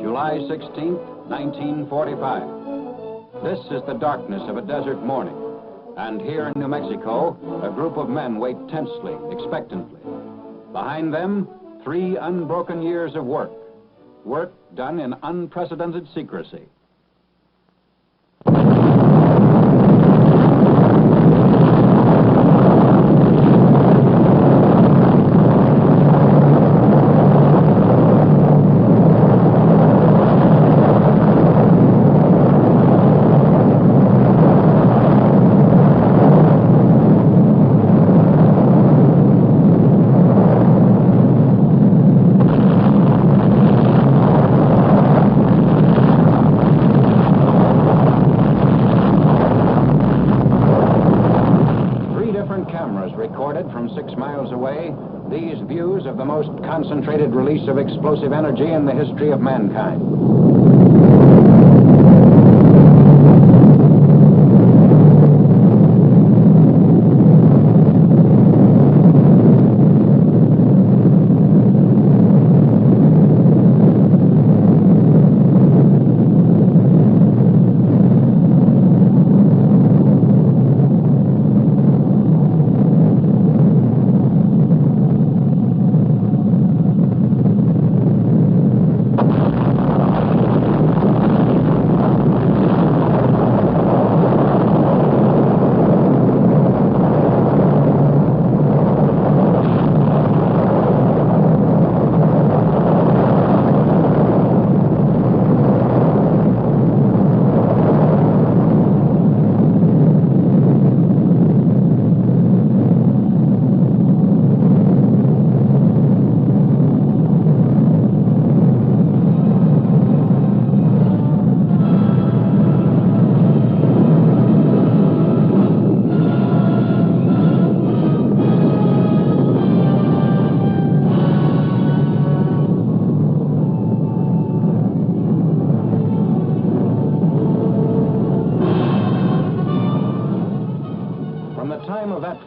July 16th, 1945. This is the darkness of a desert morning. And here in New Mexico, a group of men wait tensely, expectantly. Behind them, 3 unbroken years of work. Work done in unprecedented secrecy. Recorded from 6 miles away these views of the most concentrated release of explosive energy in the history of mankind.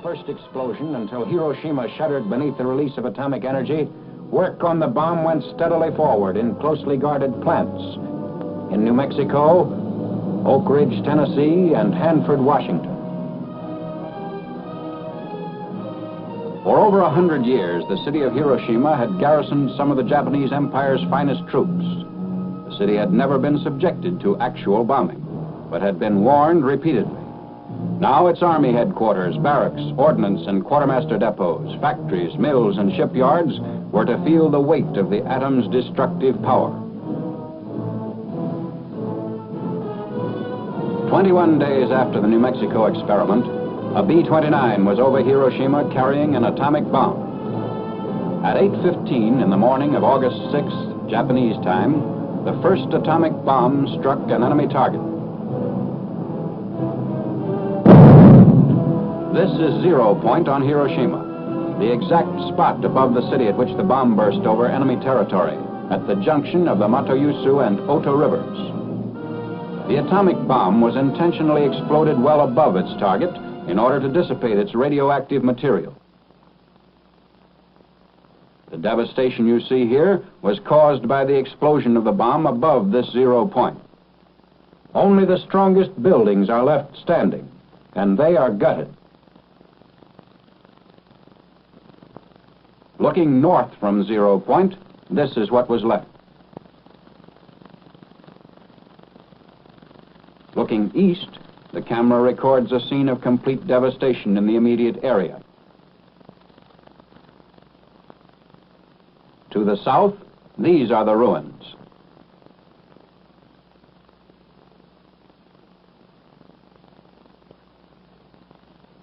1st explosion until Hiroshima shuddered beneath the release of atomic energy, work on the bomb went steadily forward in closely guarded plants in New Mexico, Oak Ridge, Tennessee, and Hanford, Washington. For over 100 years, the city of Hiroshima had garrisoned some of the Japanese Empire's finest troops. The city had never been subjected to actual bombing, but had been warned repeatedly. Now its army headquarters, barracks, ordnance, and quartermaster depots, factories, mills, and shipyards were to feel the weight of the atom's destructive power. 21 days after the New Mexico experiment, a B-29 was over Hiroshima carrying an atomic bomb. At 8:15 in the morning of August 6th, Japanese time, the first atomic bomb struck an enemy target. This is 0 point on Hiroshima, the exact spot above the city at which the bomb burst over enemy territory, at the junction of the Matoyusu and Oto rivers. The atomic bomb was intentionally exploded well above its target in order to dissipate its radioactive material. The devastation you see here was caused by the explosion of the bomb above this 0 point. Only the strongest buildings are left standing, and they are gutted. Looking north from 0 point, this is what was left. Looking east, the camera records a scene of complete devastation in the immediate area. To the south, these are the ruins.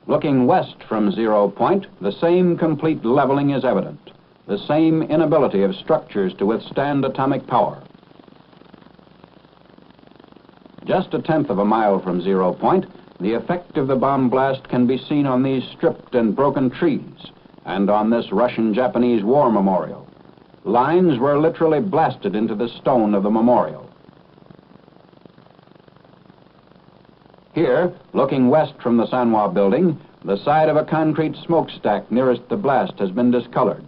Looking west from 0 point, the same complete leveling is evident, the same inability of structures to withstand atomic power. Just 1/10 of a mile from 0 point, The effect of the bomb blast can be seen on these stripped and broken trees and on this Russian-Japanese war memorial. Lines were literally blasted into the stone of the memorial. Here, looking west from the Sanwa building, the side of a concrete smokestack nearest the blast has been discolored.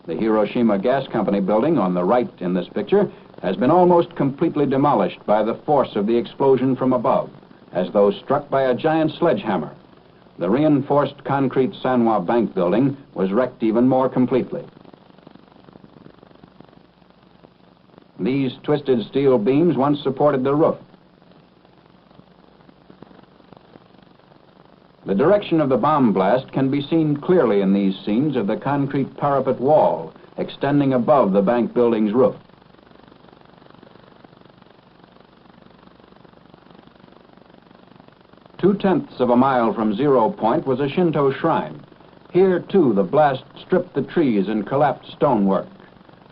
The Hiroshima Gas Company building on the right in this picture has been almost completely demolished by the force of the explosion from above, as though struck by a giant sledgehammer. The reinforced concrete Sanwa Bank building was wrecked even more completely. These twisted steel beams once supported the roof. The direction of the bomb blast can be seen clearly in these scenes of the concrete parapet wall extending above the bank building's roof. Two-tenths of a mile from zero point was a Shinto shrine. Here, too, the blast stripped the trees and collapsed stonework.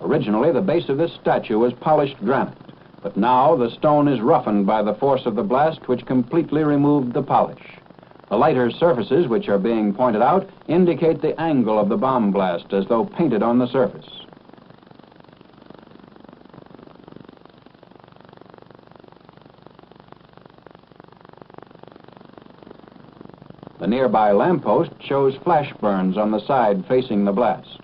Originally, the base of this statue was polished granite, but now the stone is roughened by the force of the blast, which completely removed the polish. The lighter surfaces which are being pointed out indicate the angle of the bomb blast as though painted on the surface. The nearby lamppost shows flash burns on the side facing the blast.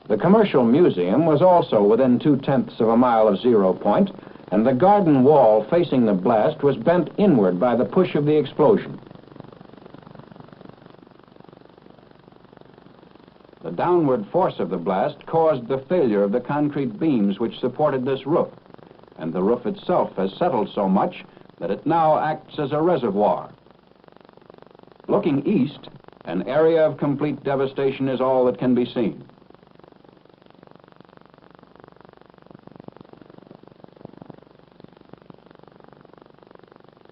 The Commercial Museum was also within two-tenths of a mile of zero point, and the garden wall facing the blast was bent inward by the push of the explosion. The downward force of the blast caused the failure of the concrete beams which supported this roof, and the roof itself has settled so much that it now acts as a reservoir. Looking east, an area of complete devastation is all that can be seen.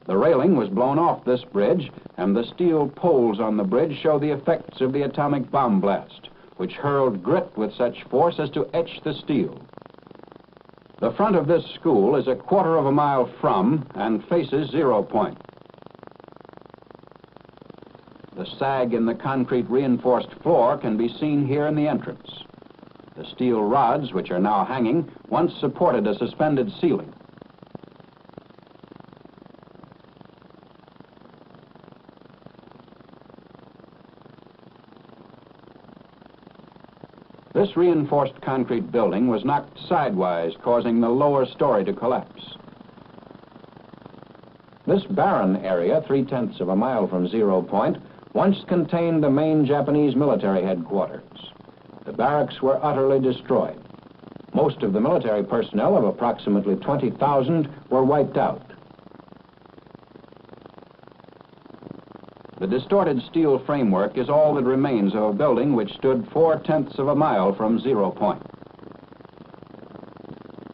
The railing was blown off this bridge, and the steel poles on the bridge show the effects of the atomic bomb blast, which hurled grit with such force as to etch the steel. The front of this school is a quarter of a mile from and faces zero point. The sag in the concrete reinforced floor can be seen here in the entrance. The steel rods, which are now hanging, once supported a suspended ceiling. This reinforced concrete building was knocked sidewise, causing the lower story to collapse. This barren area, three-tenths of a mile from zero point, once contained the main Japanese military headquarters. The barracks were utterly destroyed. Most of the military personnel, of approximately 20,000, were wiped out. The distorted steel framework is all that remains of a building which stood four-tenths of a mile from zero point.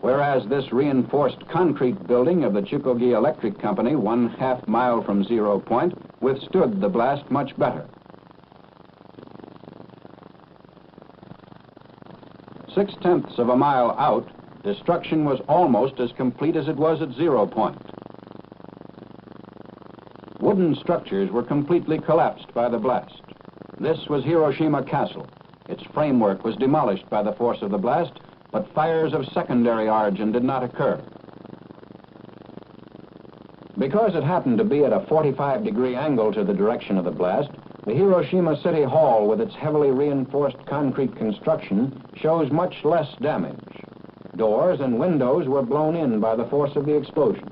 Whereas this reinforced concrete building of the Chukogi Electric Company, 1/2 mile from zero point, withstood the blast much better. 6/10ths of a mile out, destruction was almost as complete as it was at zero point. Wooden structures were completely collapsed by the blast. This was Hiroshima Castle. Its framework was demolished by the force of the blast, but fires of secondary origin did not occur. Because it happened to be at a 45-degree angle to the direction of the blast, the Hiroshima City Hall, with its heavily reinforced concrete construction, shows much less damage. Doors and windows were blown in by the force of the explosion.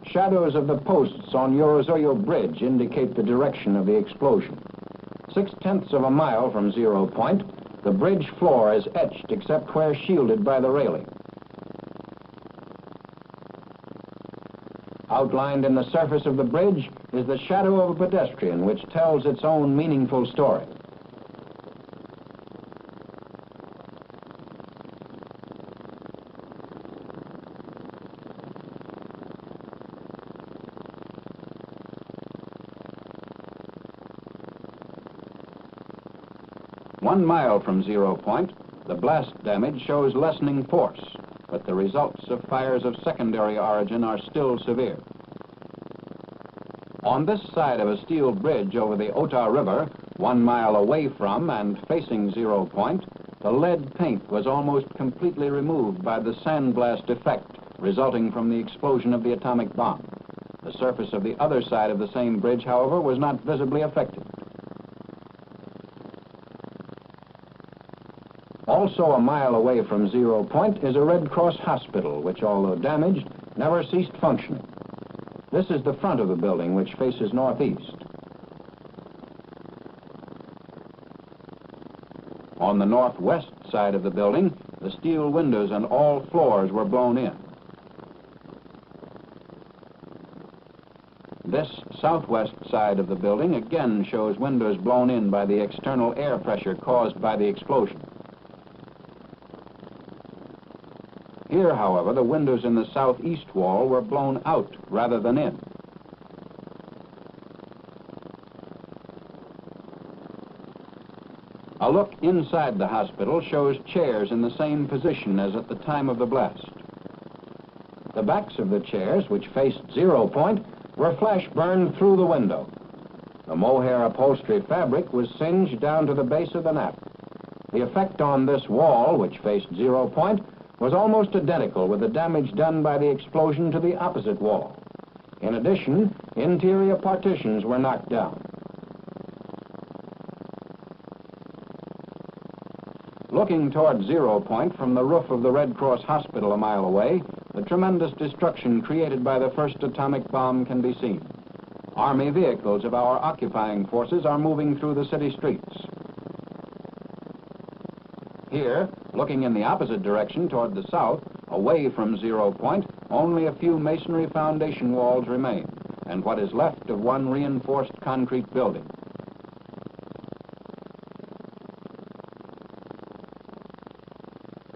Shadows of the posts on Yorozuyo Bridge indicate the direction of the explosion. 6/10ths of a mile from zero point, the bridge floor is etched except where shielded by the railing. Outlined in the surface of the bridge is the shadow of a pedestrian, which tells its own meaningful story. 1 mile from 0 point, the blast damage shows lessening force, but the results of fires of secondary origin are still severe. On this side of a steel bridge over the Ota River, 1 mile away from and facing 0 point, the lead paint was almost completely removed by the sandblast effect resulting from the explosion of the atomic bomb. The surface of the other side of the same bridge, however, was not visibly affected. Also a mile away from 0 point is a Red Cross hospital, which, although damaged, never ceased functioning. This is the front of the building, which faces northeast. On the northwest side of the building, the steel windows and all floors were blown in. This southwest side of the building again shows windows blown in by the external air pressure caused by the explosion. Here, however, the windows in the southeast wall were blown out rather than in. A look inside the hospital shows chairs in the same position as at the time of the blast. The backs of the chairs, which faced 0 point, were flash burned through the window. The mohair upholstery fabric was singed down to the base of the nap. The effect on this wall, which faced 0 point, was almost identical with the damage done by the explosion to the opposite wall. In addition, interior partitions were knocked down. Looking toward 0 point from the roof of the Red Cross hospital a mile away, the tremendous destruction created by the first atomic bomb can be seen. Army vehicles of our occupying forces are moving through the city streets. Here, looking in the opposite direction toward the south, away from 0 point, only a few masonry foundation walls remain, and what is left of one reinforced concrete building.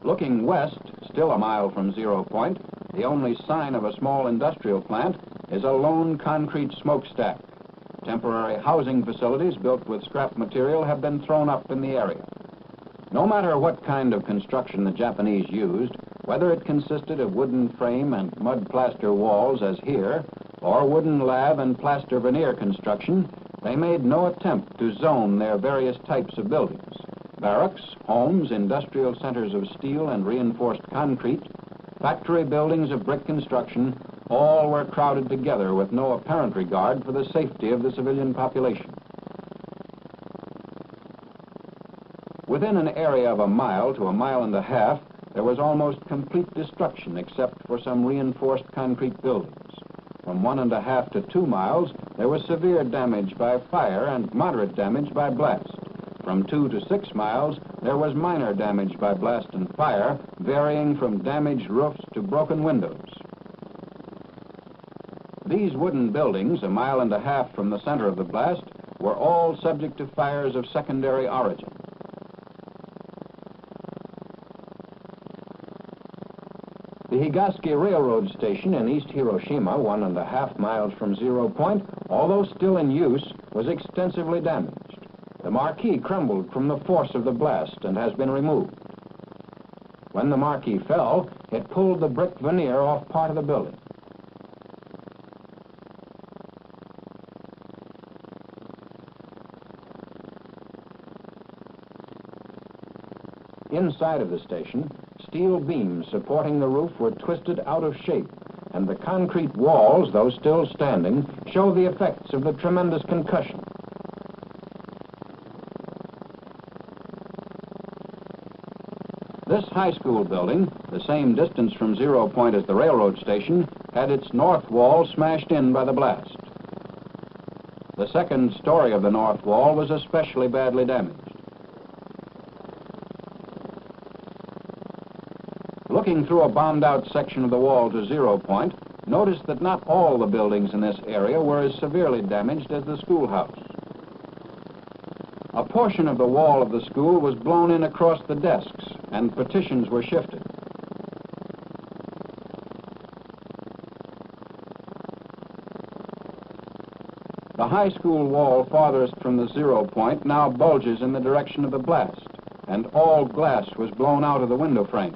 Looking west, still a mile from 0 point, the only sign of a small industrial plant is a lone concrete smokestack. Temporary housing facilities built with scrap material have been thrown up in the area. No matter what kind of construction the Japanese used, whether it consisted of wooden frame and mud plaster walls as here, or wooden lath and plaster veneer construction, they made no attempt to zone their various types of buildings. Barracks, homes, industrial centers of steel and reinforced concrete, factory buildings of brick construction, all were crowded together with no apparent regard for the safety of the civilian population. Within an area of a mile to a mile and a half, there was almost complete destruction except for some reinforced concrete buildings. From 1.5 to 2 miles, there was severe damage by fire and moderate damage by blast. From 2 to 6 miles, there was minor damage by blast and fire, varying from damaged roofs to broken windows. These wooden buildings, 1.5 miles from the center of the blast, were all subject to fires of secondary origin. The Higaski Railroad Station in East Hiroshima, 1.5 miles from 0 point, although still in use, was extensively damaged. The marquee crumbled from the force of the blast and has been removed. When the marquee fell, it pulled the brick veneer off part of the building. Inside of the station, steel beams supporting the roof were twisted out of shape, and the concrete walls, though still standing, show the effects of the tremendous concussion. This high school building, the same distance from 0 point as the railroad station, had its north wall smashed in by the blast. The second story of the north wall was especially badly damaged. Looking through a bombed-out section of the wall to 0 point, notice that not all the buildings in this area were as severely damaged as the schoolhouse. A portion of the wall of the school was blown in across the desks, and partitions were shifted. The high school wall farthest from the 0 point now bulges in the direction of the blast, and all glass was blown out of the window frame.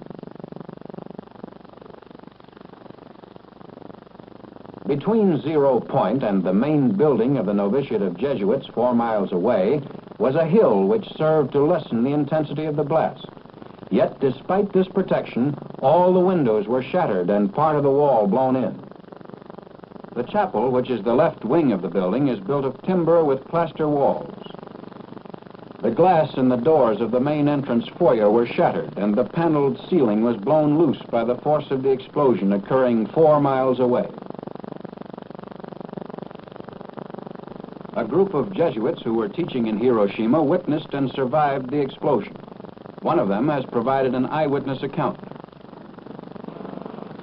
Between 0 Point and the main building of the novitiate of Jesuits 4 miles away was a hill which served to lessen the intensity of the blast. Yet, despite this protection, all the windows were shattered and part of the wall blown in. The chapel, which is the left wing of the building, is built of timber with plaster walls. The glass in the doors of the main entrance foyer were shattered, and the paneled ceiling was blown loose by the force of the explosion occurring 4 miles away. A group of Jesuits who were teaching in Hiroshima witnessed and survived the explosion. One of them has provided an eyewitness account.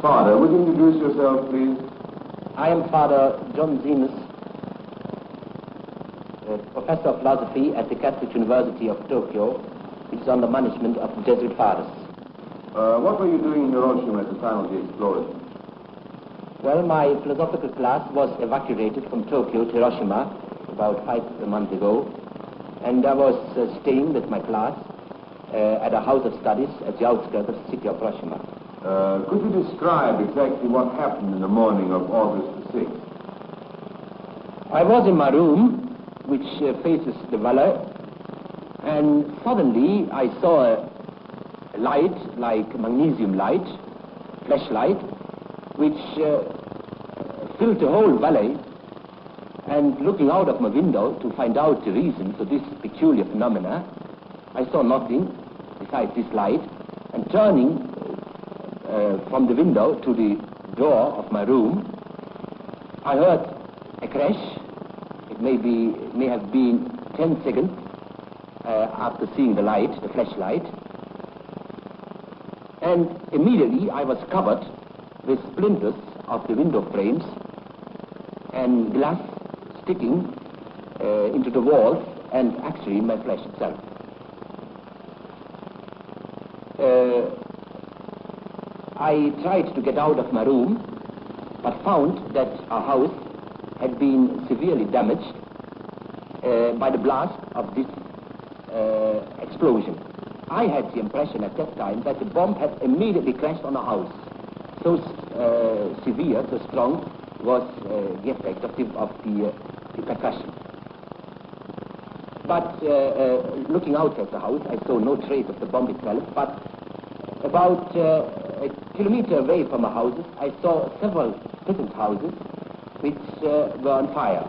Father, would you introduce yourself, please? I am Father John Zemus, Professor of Philosophy at the Catholic University of Tokyo, which is under management of the Jesuit Fathers. What were you doing in Hiroshima at the time of the explosion? Well, my philosophical class was evacuated from Tokyo to Hiroshima about 5 months ago, and I was staying with my class at a house of studies at the outskirts of the city of Hiroshima. Could you describe exactly what happened in the morning of August the 6th? I was in my room, which faces the valley, and suddenly I saw a light, like magnesium light, flashlight, which filled the whole valley. And looking out of my window to find out the reason for this peculiar phenomena, I saw nothing besides this light, and turning from the window to the door of my room, I heard a crash. It may have been 10 seconds after seeing the light, the flashlight, and immediately I was covered with splinters of the window frames and glass sticking into the walls and actually in my flesh itself. I tried to get out of my room, but found that our house had been severely damaged by the blast of this explosion. I had the impression at that time that the bomb had immediately crashed on our house. So severe, so strong was the effect of the percussion. But looking out at the house, I saw no trace of the bomb itself, but about a kilometer away from our houses, I saw several peasant houses which were on fire.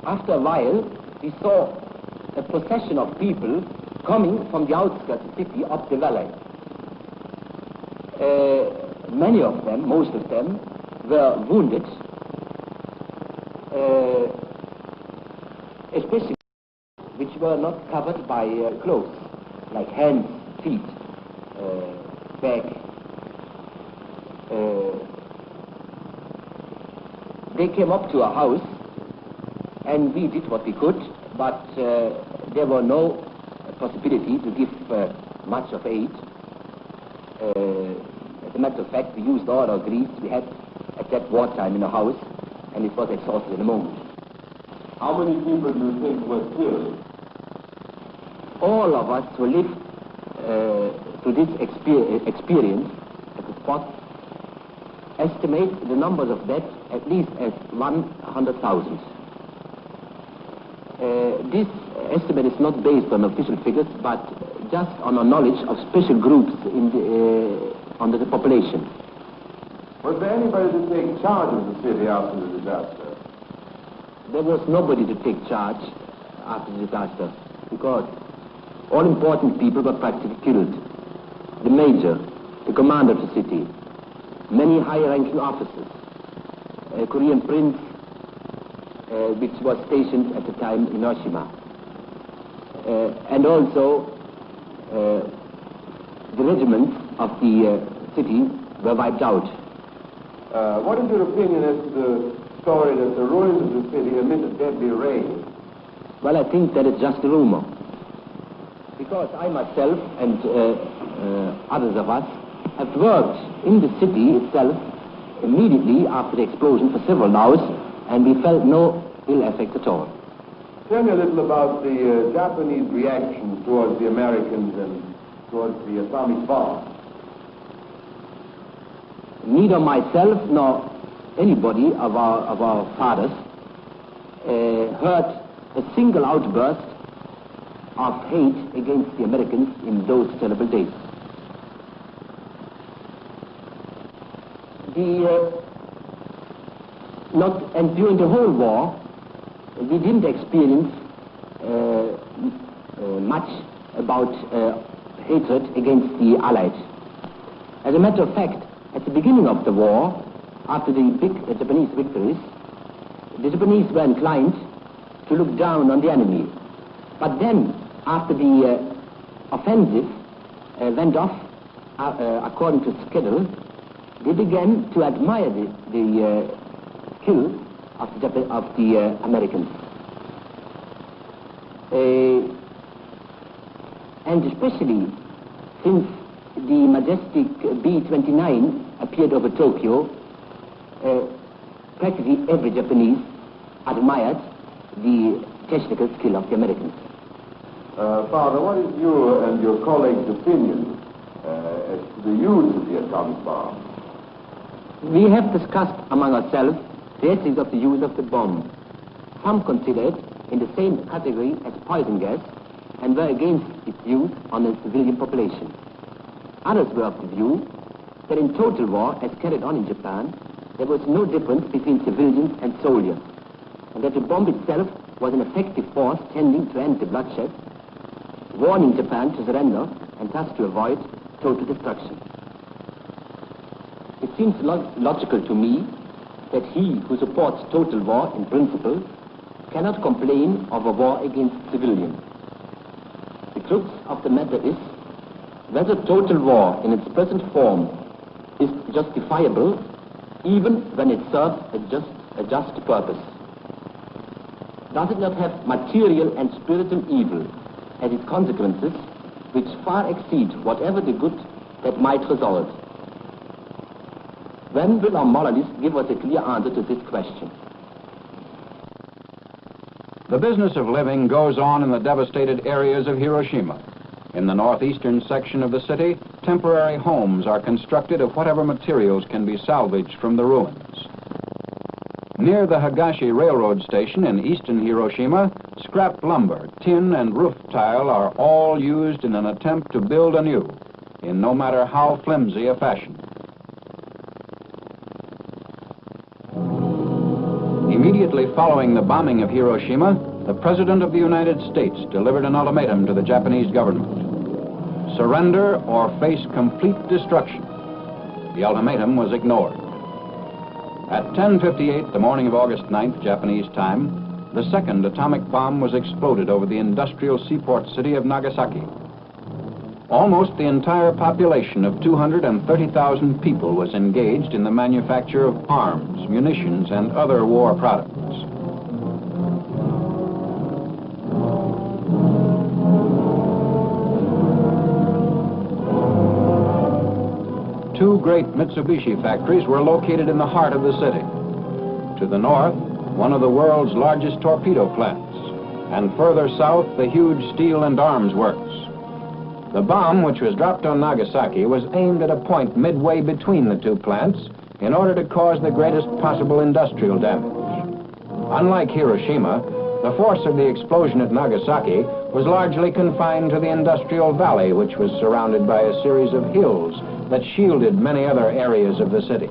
After a while, we saw a procession of people coming from the outskirts of the city up the valley. Many of them, most of them, were wounded, especially which were not covered by clothes, like hands, feet, back. They came up to our house, and we did what we could, but there were no possibility to give much of aid. As a matter of fact, we used all our grease we had at that wartime in the house, and it was exhausted in a moment. How many people do you think were killed? All of us who lived through this experience at the spot estimate the numbers of deaths at least as 100,000. This estimate is not based on official figures, but just on our knowledge of special groups under the population. Was there anybody to take charge of the city after the disaster? There was nobody to take charge after the disaster, because all important people were practically killed. The major, the commander of the city, many high-ranking officers, a Korean prince, which was stationed at the time in Hiroshima, and also the regiments of the city were wiped out. What is your opinion as to the story that the ruins of the city emitted deadly rain? Well, I think that it's just a rumor, because I myself and others of us have worked in the city itself immediately after the explosion for several hours, and we felt no ill effect at all. Tell me a little about the Japanese reaction towards the Americans and towards the atomic bomb. Neither myself nor anybody of our fathers heard a single outburst of hate against the Americans in those terrible days. And during the whole war, we didn't experience much about hatred against the Allies. As a matter of fact, at the beginning of the war, after the big Japanese victories, the Japanese were inclined to look down on the enemy. But then, after the offensive went off according to schedule, they began to admire the skill of the Americans. And especially since the majestic B-29 appeared over Tokyo, practically every Japanese admired the technical skill of the Americans. Father, what is your and your colleagues' opinion as to the use of the atomic bomb? We have discussed among ourselves the ethics of the use of the bomb. Some consider it in the same category as poison gas and were against its use on the civilian population. Others were of the view that in total war, as carried on in Japan, there was no difference between civilians and soldiers, and that the bomb itself was an effective force tending to end the bloodshed, warning Japan to surrender and thus to avoid total destruction. It seems logical to me that he who supports total war in principle cannot complain of a war against civilians. The crux of the matter is whether total war in its present form is justifiable even when it serves a just purpose. Does it not have material and spiritual evil as its consequences which far exceed whatever the good that might result? When will our moralists give us a clear answer to this question? The business of living goes on in the devastated areas of Hiroshima. In the northeastern section of the city, temporary homes are constructed of whatever materials can be salvaged from the ruins. Near the Higashi Railroad Station in eastern Hiroshima, scrap lumber, tin, and roof tile are all used in an attempt to build anew, in no matter how flimsy a fashion. Immediately following the bombing of Hiroshima, the President of the United States delivered an ultimatum to the Japanese government. Surrender or face complete destruction. The ultimatum was ignored. At 10:58 the morning of August 9th, Japanese time, the second atomic bomb was exploded over the industrial seaport city of Nagasaki. Almost the entire population of 230,000 people was engaged in the manufacture of arms, munitions, and other war products. Two great Mitsubishi factories were located in the heart of the city. To the north, one of the world's largest torpedo plants, and further south, the huge steel and arms works. The bomb, which was dropped on Nagasaki, was aimed at a point midway between the two plants in order to cause the greatest possible industrial damage. Unlike Hiroshima, the force of the explosion at Nagasaki was largely confined to the industrial valley, which was surrounded by a series of hills that shielded many other areas of the city.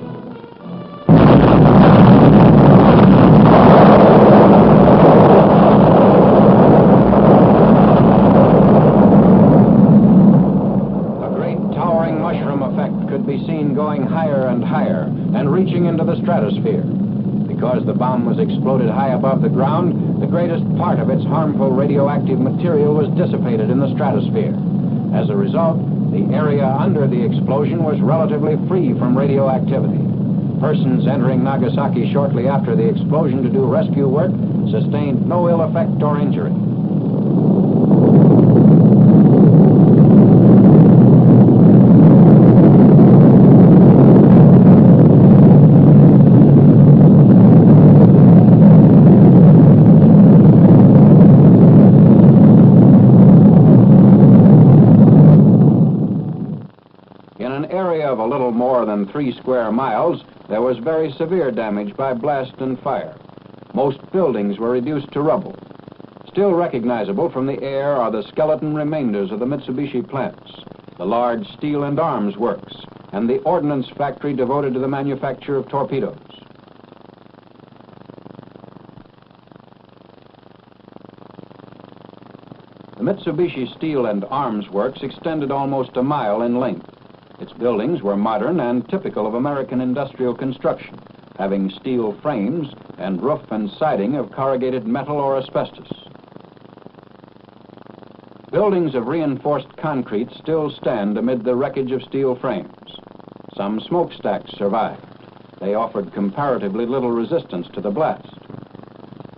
Be seen going higher and higher and reaching into the stratosphere. Because the bomb was exploded high above the ground, the greatest part of its harmful radioactive material was dissipated in the stratosphere. As a result, the area under the explosion was relatively free from radioactivity. Persons entering Nagasaki shortly after the explosion to do rescue work sustained no ill effect or injury. of a little more than 3 square miles, there was very severe damage by blast and fire. Most buildings were reduced to rubble. Still recognizable from the air are the skeleton remainders of the Mitsubishi plants, the large steel and arms works, and the ordnance factory devoted to the manufacture of torpedoes. The Mitsubishi Steel and Arms Works extended almost a mile in length. Its buildings were modern and typical of American industrial construction, having steel frames and roof and siding of corrugated metal or asbestos. Buildings of reinforced concrete still stand amid the wreckage of steel frames. Some smokestacks survived. They offered comparatively little resistance to the blast.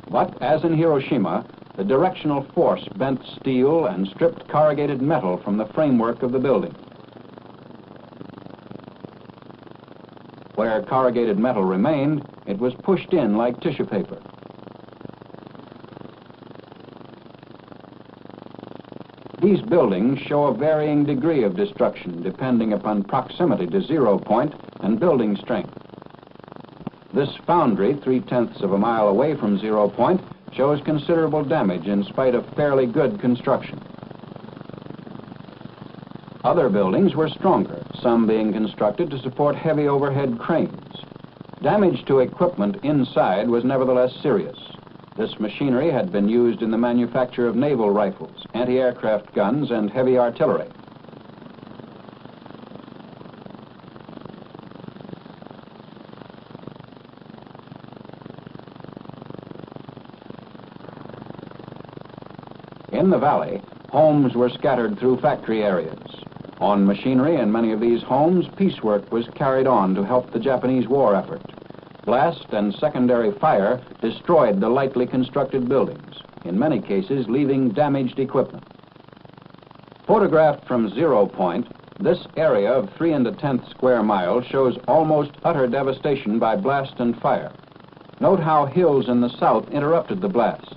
But, as in Hiroshima, the directional force bent steel and stripped corrugated metal from the framework of the building. Where corrugated metal remained, it was pushed in like tissue paper. These buildings show a varying degree of destruction depending upon proximity to 0 point and building strength. This foundry, 3/10 of a mile away from 0 point, shows considerable damage in spite of fairly good construction. Other buildings were stronger, some being constructed to support heavy overhead cranes. Damage to equipment inside was nevertheless serious. This machinery had been used in the manufacture of naval rifles, anti-aircraft guns, and heavy artillery. In the valley, homes were scattered through factory areas. On machinery in many of these homes, piecework was carried on to help the Japanese war effort. Blast and secondary fire destroyed the lightly constructed buildings, in many cases leaving damaged equipment. Photographed from 0 point, this area of 3 1/10 square miles shows almost utter devastation by blast and fire. Note how hills in the south interrupted the blast.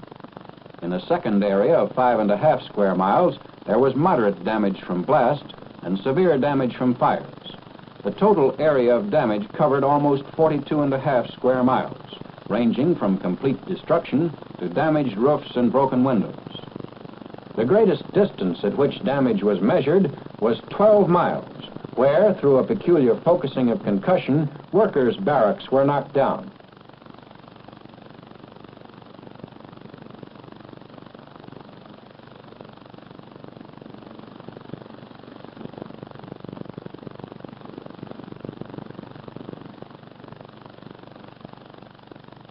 In the second area of 5 1/2 square miles, there was moderate damage from blast and severe damage from fires. The total area of damage covered almost 42 1/2 square miles, ranging from complete destruction to damaged roofs and broken windows. The greatest distance at which damage was measured was 12 miles, where, through a peculiar focusing of concussion, workers' barracks were knocked down.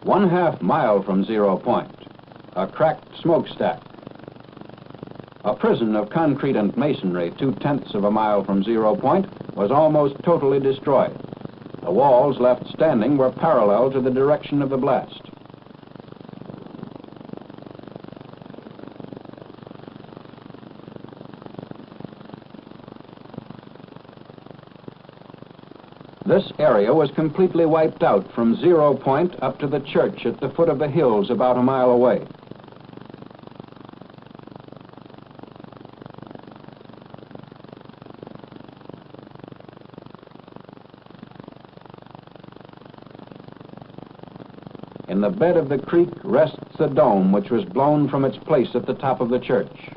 One-half mile from 0 point, a cracked smokestack. A prison of concrete and masonry 2/10 of a mile from 0 point was almost totally destroyed. The walls left standing were parallel to the direction of the blast. This area was completely wiped out from 0 point up to the church at the foot of the hills about a mile away. In the bed of the creek rests the dome, which was blown from its place at the top of the church.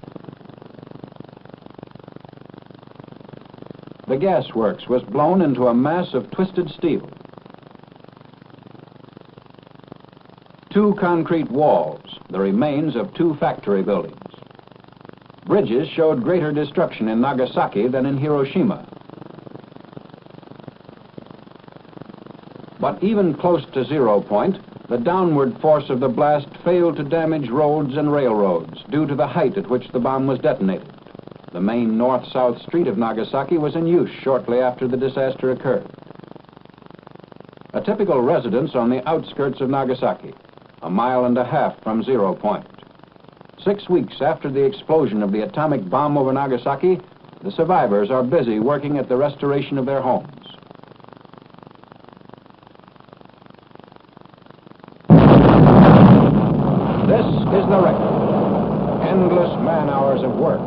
The gas works was blown into a mass of twisted steel. 2 concrete walls, the remains of 2 factory buildings. Bridges showed greater destruction in Nagasaki than in Hiroshima. But even close to 0 point, the downward force of the blast failed to damage roads and railroads due to the height at which the bomb was detonated. The main north-south street of Nagasaki was in use shortly after the disaster occurred. A typical residence on the outskirts of Nagasaki, a mile and a half from 0 point. 6 weeks after the explosion of the atomic bomb over Nagasaki, the survivors are busy working at the restoration of their homes. This is the record. Endless man-hours of work.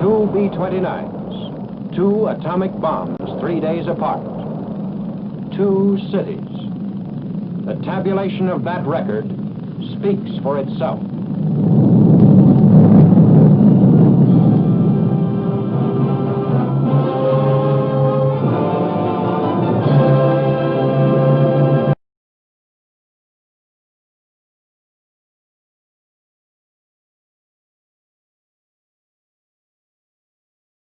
2 B-29s, 2 atomic bombs 3 days apart. 2 cities. The tabulation of that record speaks for itself.